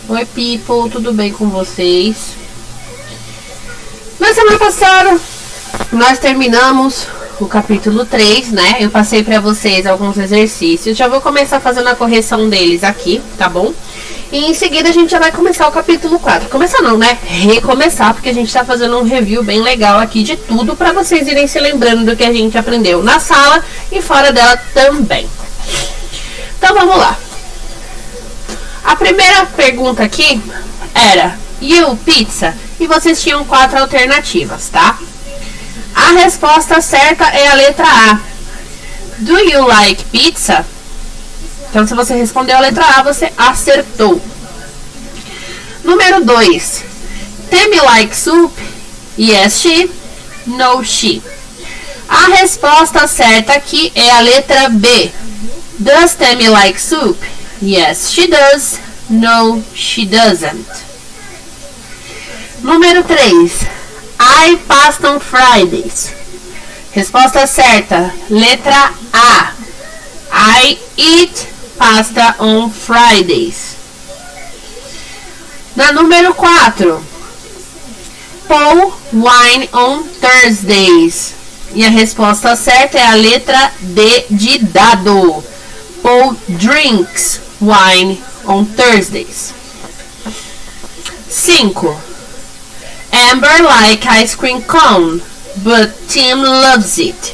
Oi, people, tudo bem com vocês? Na semana passada, nós terminamos o capítulo 3, né? Eu passei pra vocês alguns exercícios. Já vou começar fazendo a correção deles aqui, tá bom? E em seguida a gente já vai começar o capítulo 4. Começar não, né? Recomeçar, porque a gente tá fazendo um review bem legal aqui de tudo pra vocês irem se lembrando do que a gente aprendeu na sala e fora dela também. Então vamos lá. A primeira pergunta aqui era You pizza? E vocês tinham 4 alternativas, tá? A resposta certa é a letra A. Do you like pizza? Então, se você respondeu a letra A, você acertou. Número 2. Temi like soup? Yes, she. No, she. A resposta certa aqui é a letra B. Does Temi like soup? Yes, she does. No, she doesn't. Número 3. I pasta on Fridays. Resposta certa, letra A. I eat pasta on Fridays. Na número 4. Pour wine on Thursdays. E a resposta certa é a letra D de dado. Paul drinks wine on Thursdays. 5. Amber like ice cream cone, but Tim loves it.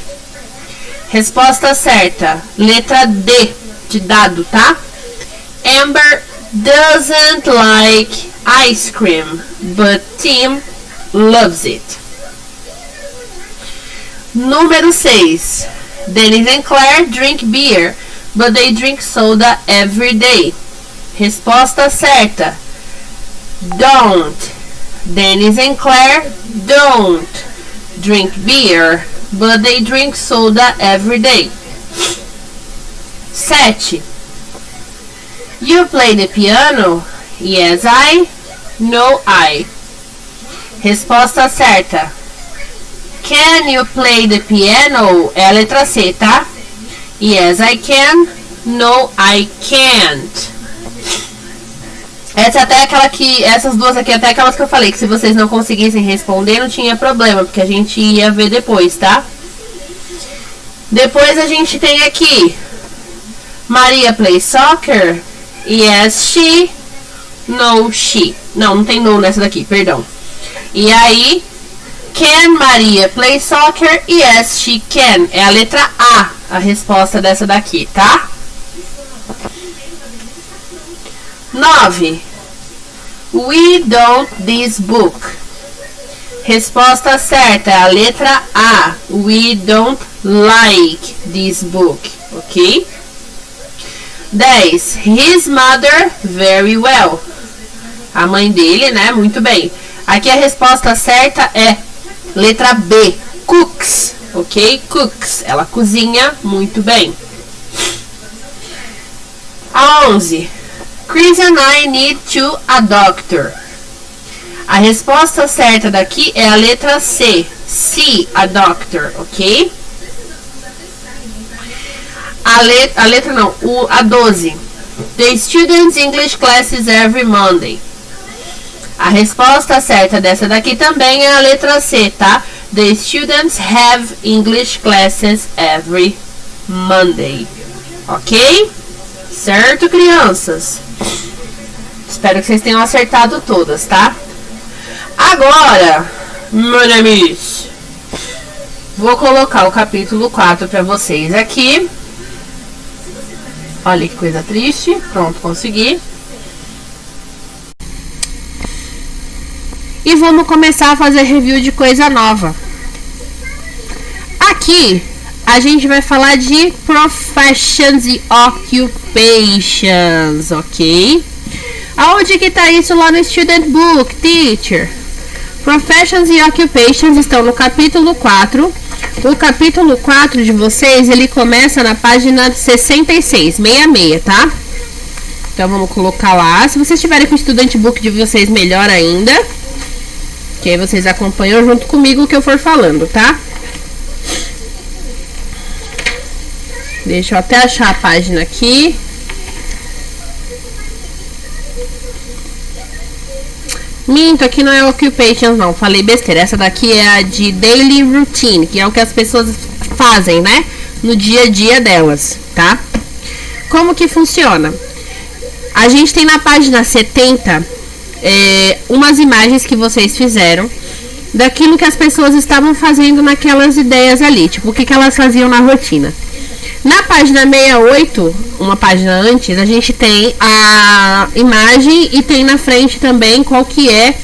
Resposta certa, letra D de dado, tá? Amber doesn't like ice cream, but Tim loves it. Número 6. Dennis and Claire drink beer, but they drink soda every day. Resposta certa, don't. Dennis and Claire don't drink beer, but they drink soda every day. 7. You play the piano? Yes, I. No, I. Resposta certa. Can you play the piano? É a letra C, tá? Yes, I can. No, I can't. Essa é até aquela que... Essas duas aqui, até aquelas que eu falei, que se vocês não conseguissem responder, não tinha problema, porque a gente ia ver depois, tá? Depois a gente tem aqui... Maria plays soccer? Yes, she. No, she. Não tem no nessa daqui, perdão. E aí... Can Maria play soccer? Yes, she can. É a letra A resposta dessa daqui, tá? 9. We don't this book. Resposta certa é a letra A. We don't like this book. Ok? 10. His mother very well. A mãe dele, né? Muito bem. Aqui a resposta certa é letra B. Cooks. Ok? Cooks. Ela cozinha muito bem. A 11. Chris and I need to a doctor. A resposta certa daqui é a letra C. See a doctor, ok? A 12. The students English classes every Monday. A resposta certa dessa daqui também é a letra C, tá? The students have English classes every Monday. Ok? Certo, crianças? Espero que vocês tenham acertado todas, tá? Agora, meus amigos, vou colocar o capítulo 4 para vocês aqui. Olha que coisa triste. Pronto, consegui. E vamos começar a fazer review de coisa nova. Aqui a gente vai falar de professions e occupations, ok? Aonde que tá isso lá no Student Book, teacher? Professions e occupations estão no capítulo 4. O capítulo 4 de vocês, ele começa na página 66, 66, tá? Então vamos colocar lá. Se vocês tiverem com o Student Book de vocês, melhor ainda. Que aí vocês acompanham junto comigo o que eu for falando, tá? Deixa eu até achar a página aqui. Minto, aqui não é occupations não, falei besteira. Essa daqui é a de daily routine, que é o que as pessoas fazem, né? No dia a dia delas, tá? Como que funciona? A gente tem na página 70 umas imagens que vocês fizeram daquilo que as pessoas estavam fazendo naquelas ideias ali, tipo, o que elas faziam na rotina. Na página 68, uma página antes, a gente tem a imagem e tem na frente também qual que é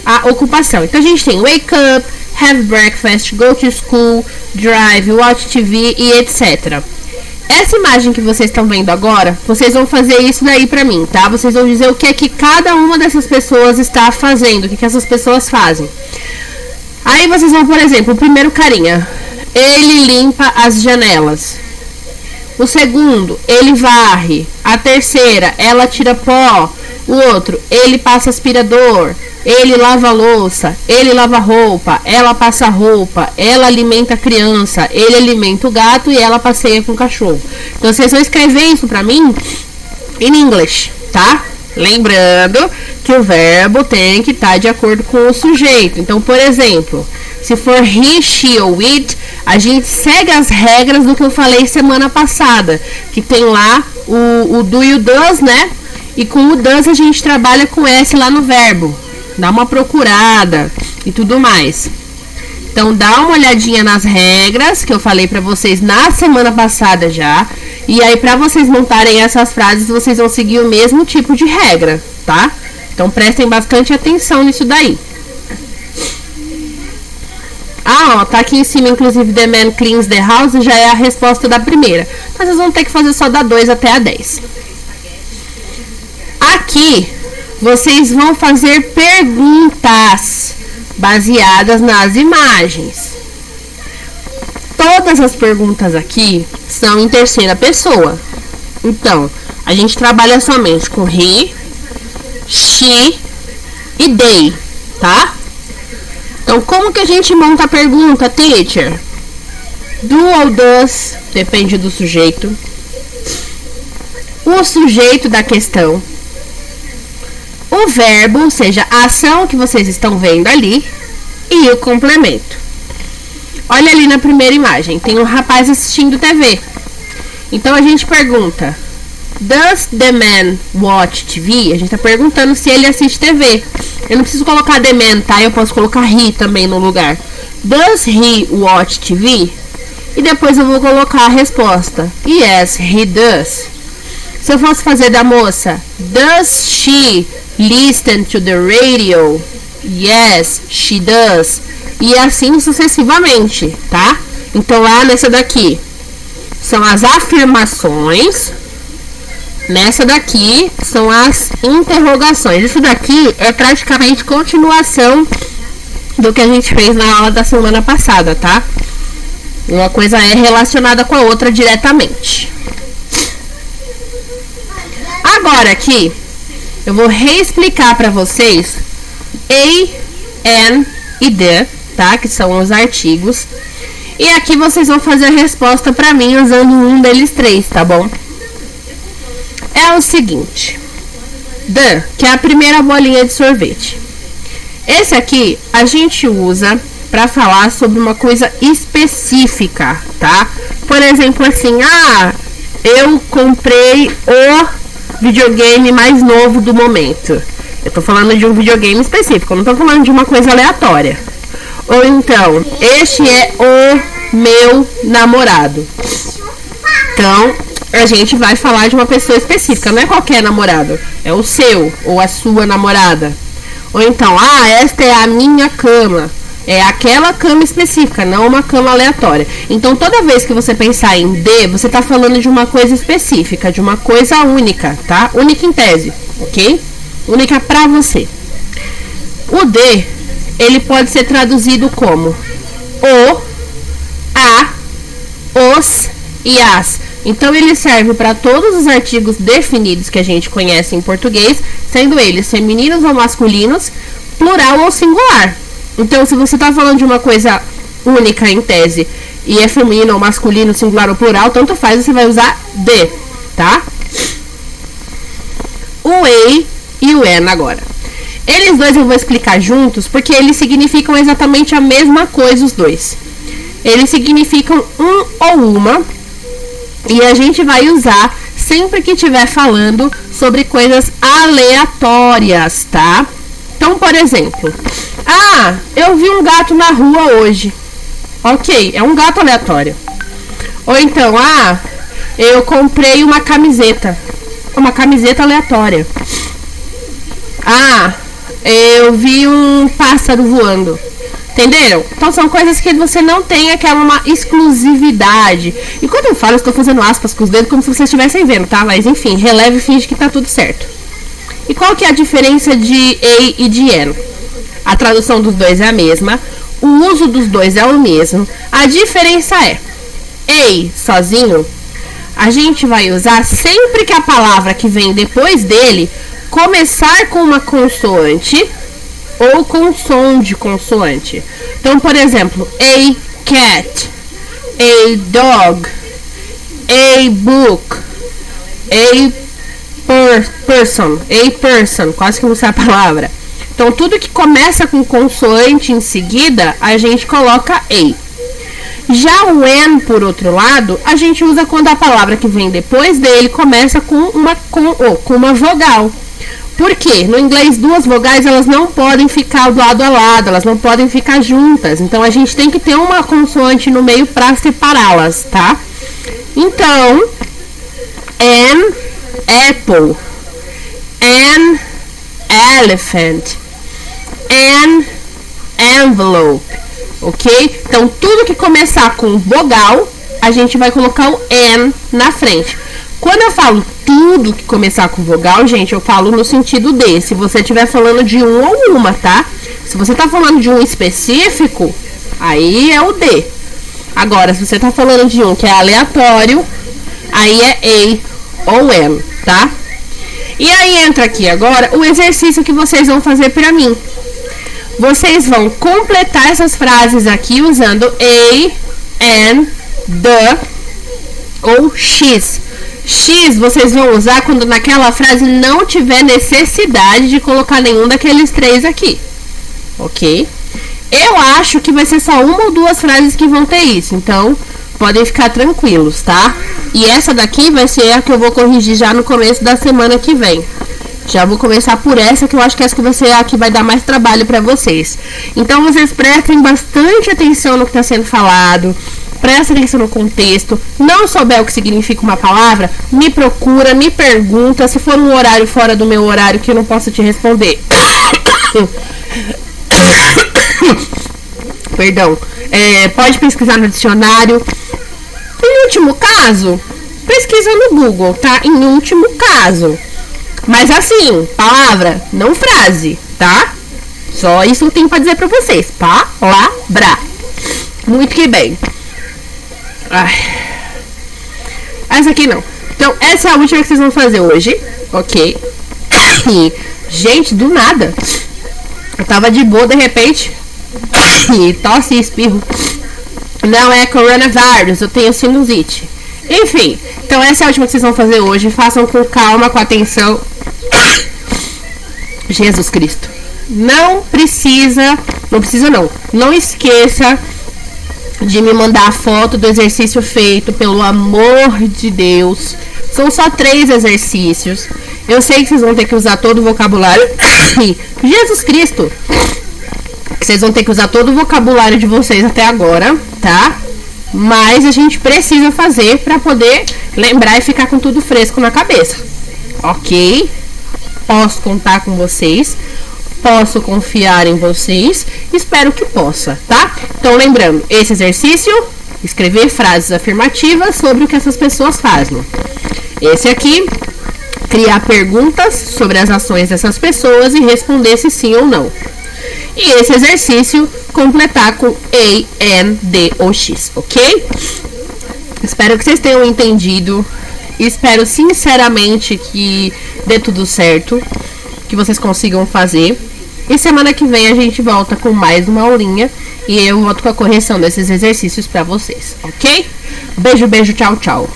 a ocupação. Então a gente tem wake up, have breakfast, go to school, drive, watch TV e etc. Essa imagem que vocês estão vendo agora, vocês vão fazer isso daí pra mim, tá? Vocês vão dizer o que é que cada uma dessas pessoas está fazendo, o que essas pessoas fazem. Aí vocês vão, por exemplo, o primeiro carinha, ele limpa as janelas. O segundo, ele varre. A terceira, ela tira pó. O outro, ele passa aspirador. Ele lava a louça. Ele lava roupa. Ela passa roupa. Ela alimenta a criança. Ele alimenta o gato e ela passeia com o cachorro. Então vocês vão escrever isso pra mim em inglês, tá? Lembrando que o verbo tem que estar de acordo com o sujeito. Então, por exemplo, se for he, she ou it, a gente segue as regras do que eu falei semana passada, que tem lá o do e o does, né? E com o does a gente trabalha com S lá no verbo. Dá uma procurada e tudo mais. Então dá uma olhadinha nas regras que eu falei pra vocês na semana passada já. E aí pra vocês montarem essas frases, vocês vão seguir o mesmo tipo de regra, tá? Então prestem bastante atenção nisso daí. Ah, ó, tá aqui em cima, inclusive, the man cleans the house, já é a resposta da primeira. Mas vocês vão ter que fazer só da 2 até a 10. Aqui, vocês vão fazer perguntas baseadas nas imagens. Todas as perguntas aqui são em terceira pessoa. Então, a gente trabalha somente com he, she e they, tá? Então, como que a gente monta a pergunta, teacher? Do ou does, depende do sujeito. O sujeito da questão. O verbo, ou seja, a ação que vocês estão vendo ali. E o complemento. Olha ali na primeira imagem, tem um rapaz assistindo TV. Então, a gente pergunta, does the man watch TV? A gente tá perguntando se ele assiste TV. Eu não preciso colocar the man, tá? Eu posso colocar he também no lugar. Does he watch TV? E depois eu vou colocar a resposta. Yes, he does. Se eu fosse fazer da moça, does she listen to the radio? Yes, she does. E assim sucessivamente, tá? Então lá nessa daqui são as afirmações. Nessa daqui são as interrogações. Isso daqui é praticamente continuação do que a gente fez na aula da semana passada, tá? Uma coisa é relacionada com a outra diretamente. Agora aqui, eu vou reexplicar para vocês a, an e the, tá? Que são os artigos. E aqui vocês vão fazer a resposta para mim usando um deles três, tá bom? É o seguinte, the, que é a primeira bolinha de sorvete. Esse aqui a gente usa para falar sobre uma coisa específica, tá? Por exemplo, assim, eu comprei o videogame mais novo do momento. Eu tô falando de um videogame específico, eu não tô falando de uma coisa aleatória. Ou então, este é o meu namorado. Então, a gente vai falar de uma pessoa específica, não é qualquer namorado, é o seu ou a sua namorada. Ou então, esta é a minha cama, é aquela cama específica, não uma cama aleatória. Então, toda vez que você pensar em de, você tá falando de uma coisa específica, de uma coisa única, tá? Única em tese, ok? Única pra você. O de, ele pode ser traduzido como o, a, os e as. Então, ele serve para todos os artigos definidos que a gente conhece em português, sendo eles femininos ou masculinos, plural ou singular. Então, se você está falando de uma coisa única em tese e é feminino ou masculino, singular ou plural, tanto faz, você vai usar de, tá? O a e o an agora. Eles dois eu vou explicar juntos, porque eles significam exatamente a mesma coisa, os dois. Eles significam um ou uma, e a gente vai usar sempre que estiver falando sobre coisas aleatórias, tá? Então, por exemplo, eu vi um gato na rua hoje. Ok, é um gato aleatório. Ou então, eu comprei uma camiseta aleatória. Eu vi um pássaro voando. Entenderam? Então são coisas que você não tem uma exclusividade. E quando eu falo, eu estou fazendo aspas com os dedos como se vocês estivessem vendo, tá? Mas enfim, releve e finge que tá tudo certo. E qual que é a diferença de a e de an? A tradução dos dois é a mesma, o uso dos dois é o mesmo. A diferença é, a sozinho, a gente vai usar sempre que a palavra que vem depois dele começar com uma consoante ou com som de consoante. Então, por exemplo, a cat, a dog, a book, a person, quase que não sei a palavra. Então, tudo que começa com consoante em seguida, a gente coloca a. Já o an, por outro lado, a gente usa quando a palavra que vem depois dele começa com uma vogal. Por quê? No inglês, duas vogais, elas não podem ficar do lado a lado, elas não podem ficar juntas. Então, a gente tem que ter uma consoante no meio para separá-las, tá? Então, an apple, an elephant, an envelope, ok? Então, tudo que começar com vogal, a gente vai colocar o an na frente. Quando eu falo tudo que começar com vogal, gente, eu falo no sentido de, se você estiver falando de um ou uma, tá? Se você tá falando de um específico, aí é o D. Agora, se você tá falando de um que é aleatório, aí é a ou an, tá? E aí entra aqui agora o exercício que vocês vão fazer pra mim. Vocês vão completar essas frases aqui usando a, an, the ou x. X vocês vão usar quando naquela frase não tiver necessidade de colocar nenhum daqueles três aqui, ok? Eu acho que vai ser só uma ou duas frases que vão ter isso, então podem ficar tranquilos, tá? E essa daqui vai ser a que eu vou corrigir já no começo da semana que vem. Já vou começar por essa, que eu acho que essa que vai ser a que vai dar mais trabalho pra vocês. Então vocês prestem bastante atenção no que está sendo falado. Presta atenção no contexto. Não souber o que significa uma palavra, me procura, me pergunta. Se for um horário fora do meu horário que eu não posso te responder, perdão, pode pesquisar no dicionário. Em último caso, pesquisa no Google, tá? Em último caso. Mas assim, palavra, não frase, tá? Só isso eu tenho pra dizer pra vocês. Palavra. Muito que bem. Essa aqui não. Então, essa é a última que vocês vão fazer hoje, ok? E, gente, do nada, eu tava de boa, de repente, e tosse e espirro. Não é coronavírus, eu tenho sinusite. Enfim, então essa é a última que vocês vão fazer hoje. Façam com calma, com atenção. Jesus Cristo. Não esqueça de me mandar a foto do exercício feito, pelo amor de Deus. São só 3 exercícios. Eu sei que vocês vão ter que usar todo o vocabulário. Jesus Cristo! Vocês vão ter que usar todo o vocabulário de vocês até agora, tá? Mas a gente precisa fazer para poder lembrar e ficar com tudo fresco na cabeça. Ok? Posso contar com vocês. Posso confiar em vocês? Espero que possa, tá? Então, lembrando, esse exercício, escrever frases afirmativas sobre o que essas pessoas fazem. Esse aqui, criar perguntas sobre as ações dessas pessoas e responder se sim ou não. E esse exercício, completar com a, an, the ou x, ok? Espero que vocês tenham entendido. Espero sinceramente que dê tudo certo, que vocês consigam fazer. E semana que vem a gente volta com mais uma aulinha e eu volto com a correção desses exercícios pra vocês, ok? Beijo, beijo, tchau, tchau.